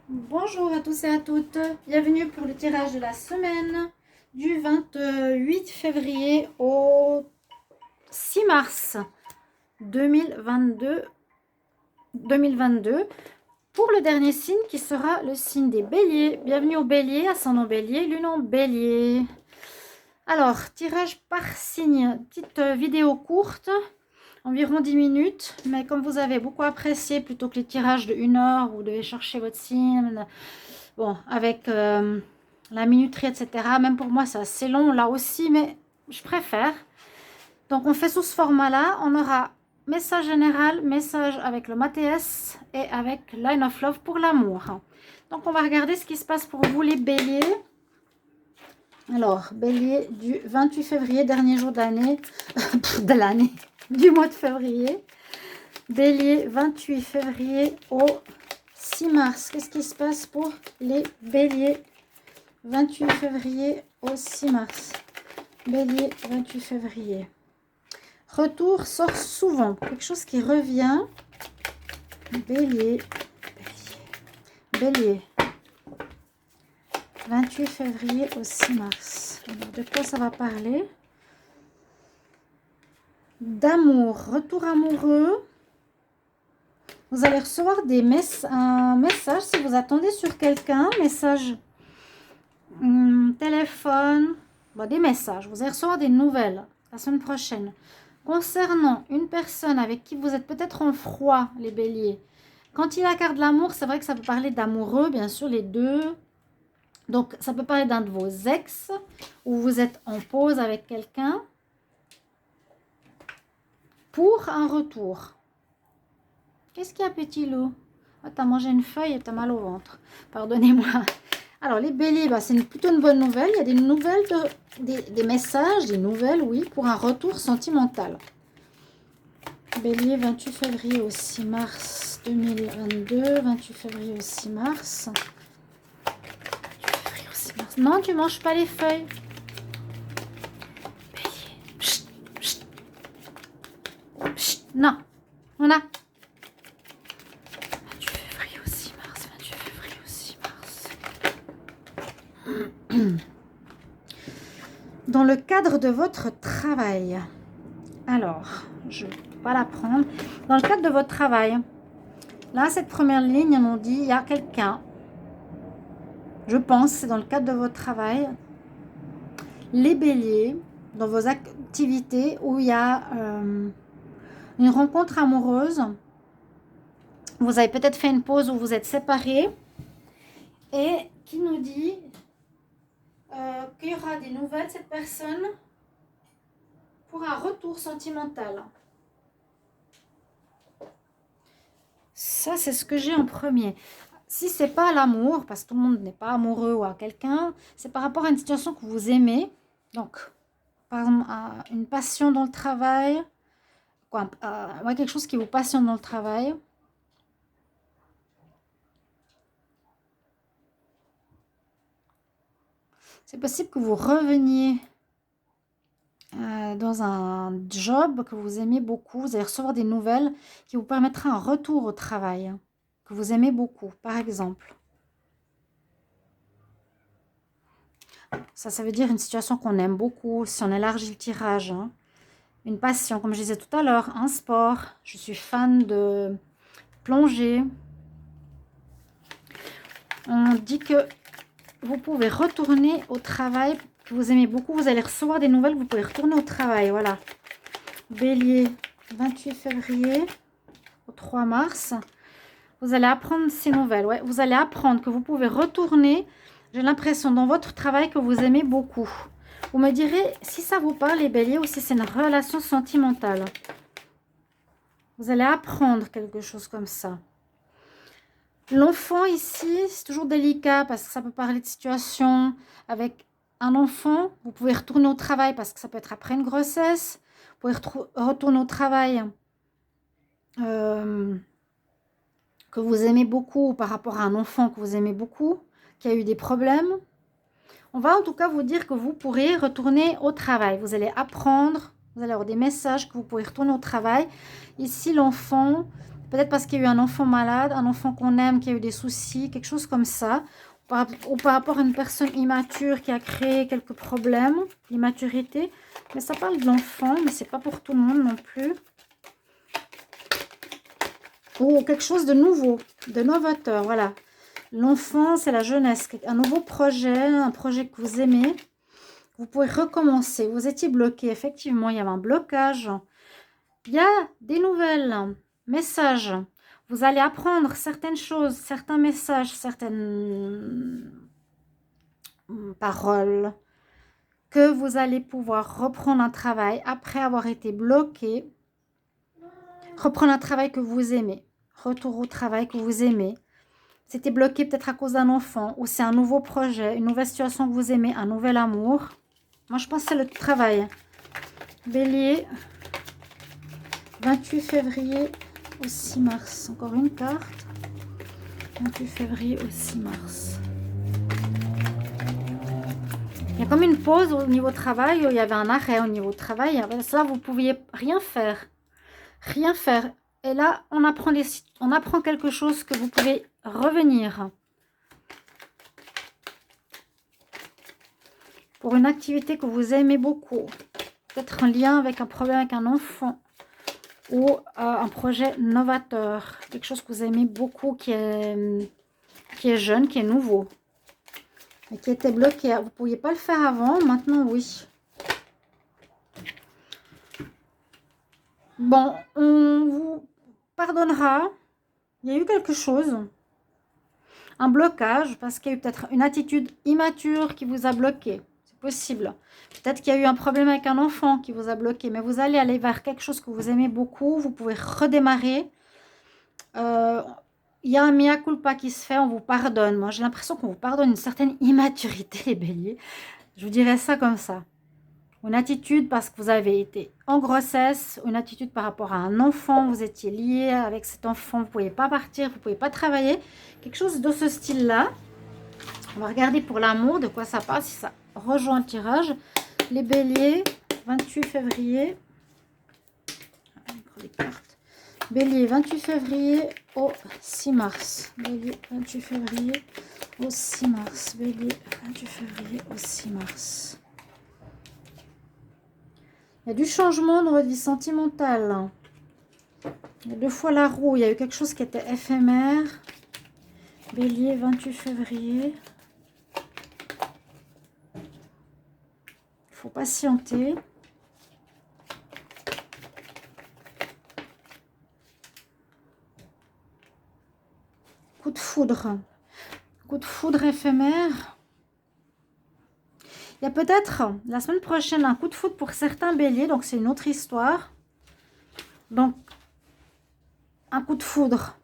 Bonjour à tous et à toutes, bienvenue pour le tirage de la semaine du 28 février au 6 mars 2022 pour le dernier signe qui sera le signe des béliers. Bienvenue au bélier, ascendant bélier, lune en bélier. Alors, tirage par signe, petite vidéo courte, environ 10 minutes, mais comme vous avez beaucoup apprécié, plutôt que les tirages de 1 heure, vous devez chercher votre signe, bon, avec la minuterie, etc. Même pour moi, c'est assez long là aussi, mais je préfère. Donc, on fait sous ce format-là. On aura message général, message avec le Mathias et avec Line of Love pour l'amour. Donc, on va regarder ce qui se passe pour vous, les béliers. Alors, bélier du 28 février, dernier jour d'année, de l'année, du mois de février. Bélier, 28 février au 6 mars. Qu'est-ce qui se passe pour les béliers? 28 février au 6 mars. Bélier, 28 février. Retour sort souvent. Quelque chose qui revient. Bélier. Bélier. 28 février au 6 mars. Alors, de quoi ça va parler? D'amour. Retour amoureux. Vous allez recevoir un message si vous attendez sur quelqu'un. Message téléphone. Bon, des messages. Vous allez recevoir des nouvelles la semaine prochaine. Concernant une personne avec qui vous êtes peut-être en froid, les béliers. Quand il y a la carte de l'amour, c'est vrai que ça peut parler d'amoureux, bien sûr, les deux. Donc, ça peut parler d'un de vos ex, ou vous êtes en pause avec quelqu'un pour un retour. Qu'est-ce qu'il y a, petit loup? Oh, t'as mangé une feuille et t'as mal au ventre. Pardonnez-moi. Alors, les béliers, bah, c'est plutôt une bonne nouvelle. Il y a des nouvelles, des messages, des nouvelles, oui, pour un retour sentimental. Bélier, 28 février au 6 mars 2022. 28 février au 6 mars. 28 février au 6 mars. Non, tu ne manges pas les feuilles. Bélier. Chut, chut. Chut. Non. On a. 28 février au 6 mars. 28 février au 6 mars. Dans le cadre de votre travail. Alors, je ne vais pas la prendre. Dans le cadre de votre travail, là, cette première ligne, on dit, il y a quelqu'un, je pense, c'est dans le cadre de votre travail, les béliers, dans vos activités où il y a une rencontre amoureuse, vous avez peut-être fait une pause où vous êtes séparés, et qui nous dit qu'il y aura des nouvelles de cette personne pour un retour sentimental. Ça, c'est ce que j'ai en premier. Si c'est pas l'amour, parce que tout le monde n'est pas amoureux ou à quelqu'un, c'est par rapport à une situation que vous aimez. Donc, par exemple, une passion dans le travail, quelque chose qui vous passionne dans le travail. C'est possible que vous reveniez dans un job que vous aimez beaucoup. Vous allez recevoir des nouvelles qui vous permettront un retour au travail que vous aimez beaucoup, par exemple. Ça veut dire une situation qu'on aime beaucoup, si on élargit le tirage. Hein. Une passion, comme je disais tout à l'heure, un sport. Je suis fan de plongée. On dit que vous pouvez retourner au travail que vous aimez beaucoup. Vous allez recevoir des nouvelles, vous pouvez retourner au travail. Voilà. Bélier, 28 février au 3 mars. Vous allez apprendre ces nouvelles. Ouais. Vous allez apprendre que vous pouvez retourner, j'ai l'impression, dans votre travail que vous aimez beaucoup. Vous me direz si ça vous parle, les béliers, ou si c'est une relation sentimentale. Vous allez apprendre quelque chose comme ça. L'enfant ici, c'est toujours délicat parce que ça peut parler de situation avec un enfant. Vous pouvez retourner au travail parce que ça peut être après une grossesse. Vous pouvez retourner au travail que vous aimez beaucoup par rapport à un enfant que vous aimez beaucoup, qui a eu des problèmes. On va en tout cas vous dire que vous pourrez retourner au travail. Vous allez apprendre, vous allez avoir des messages que vous pourrez retourner au travail. Ici, l'enfant, Peut-être parce qu'il y a eu un enfant malade, un enfant qu'on aime, qui a eu des soucis, quelque chose comme ça. Ou par rapport à une personne immature qui a créé quelques problèmes, l'immaturité. Mais ça parle de l'enfant, mais c'est pas pour tout le monde non plus. Ou quelque chose de nouveau, de novateur, voilà. L'enfant, c'est la jeunesse, un nouveau projet, un projet que vous aimez. Vous pouvez recommencer. Vous étiez bloqué, effectivement, il y avait un blocage. Il y a des nouvelles messages. Vous allez apprendre certaines choses, certains messages, certaines paroles, que vous allez pouvoir reprendre un travail après avoir été bloqué. Reprendre un travail que vous aimez. Retour au travail que vous aimez. C'était bloqué peut-être à cause d'un enfant, ou c'est un nouveau projet, une nouvelle situation que vous aimez, un nouvel amour. Moi, je pense que c'est le travail. Bélier, 28 février au 6 mars. Encore une carte. 28 février au 6 mars. Il y a comme une pause au niveau travail, où il y avait un arrêt au niveau travail. Ça, vous ne pouviez rien faire. Rien faire. Et là, on apprend quelque chose que vous pouvez revenir. Pour une activité que vous aimez beaucoup. Peut-être un lien avec un problème avec un enfant. Ou un projet novateur. Quelque chose que vous aimez beaucoup, qui est jeune, qui est nouveau. Et qui était bloqué. Vous ne pouviez pas le faire avant, maintenant oui. Bon, on vous pardonnera. Il y a eu quelque chose. Un blocage, parce qu'il y a eu peut-être une attitude immature qui vous a bloqué. C'est possible. Peut-être qu'il y a eu un problème avec un enfant qui vous a bloqué. Mais vous allez aller vers quelque chose que vous aimez beaucoup. Vous pouvez redémarrer. Il y a un mea culpa qui se fait, on vous pardonne. Moi, j'ai l'impression qu'on vous pardonne une certaine immaturité, les béliers. Je vous dirais ça comme ça. Une attitude parce que vous avez été en grossesse, une attitude par rapport à un enfant, vous étiez lié avec cet enfant, vous ne pouvez pas partir, vous ne pouvez pas travailler. Quelque chose de ce style-là. On va regarder pour l'amour, de quoi ça parle, si ça rejoint le tirage. Les béliers, 28 février. Les cartes. Bélier, 28 février au 6 mars. Bélier, 28 février au 6 mars. Bélier, 28 février au 6 mars. Il y a du changement dans votre vie sentimentale. Il y a 2 fois la roue. Il y a eu quelque chose qui était éphémère. Bélier, 28 février. Il faut patienter. Coup de foudre. Coup de foudre éphémère. Il y a peut-être la semaine prochaine un coup de foudre pour certains béliers. Donc, c'est une autre histoire. Donc, un coup de foudre.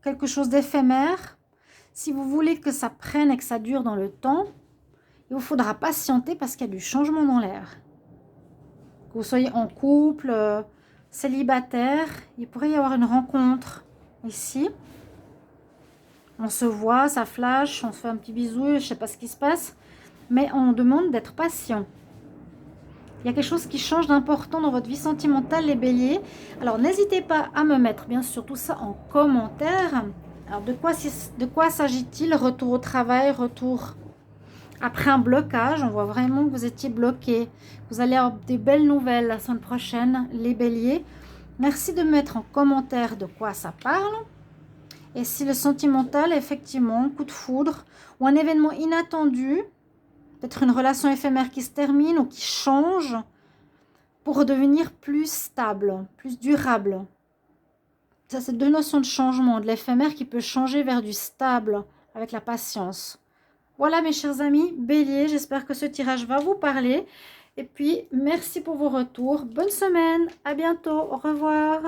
Quelque chose d'éphémère. Si vous voulez que ça prenne et que ça dure dans le temps, il vous faudra patienter parce qu'il y a du changement dans l'air. Que vous soyez en couple, célibataire, il pourrait y avoir une rencontre ici. On se voit, ça flash, on se fait un petit bisou, je ne sais pas ce qui se passe. Mais on demande d'être patient. Il y a quelque chose qui change d'important dans votre vie sentimentale, les béliers. Alors, n'hésitez pas à me mettre, bien sûr, tout ça en commentaire. Alors, de quoi s'agit-il? Retour au travail, retour après un blocage. On voit vraiment que vous étiez bloqué. Vous allez avoir des belles nouvelles la semaine prochaine, les béliers. Merci de mettre en commentaire de quoi ça parle. Et si le sentimental, effectivement, coup de foudre ou un événement inattendu, peut-être une relation éphémère qui se termine ou qui change pour devenir plus stable, plus durable. Ça, c'est 2 notions de changement, de l'éphémère qui peut changer vers du stable avec la patience. Voilà mes chers amis, bélier, j'espère que ce tirage va vous parler. Et puis, merci pour vos retours. Bonne semaine, à bientôt, au revoir.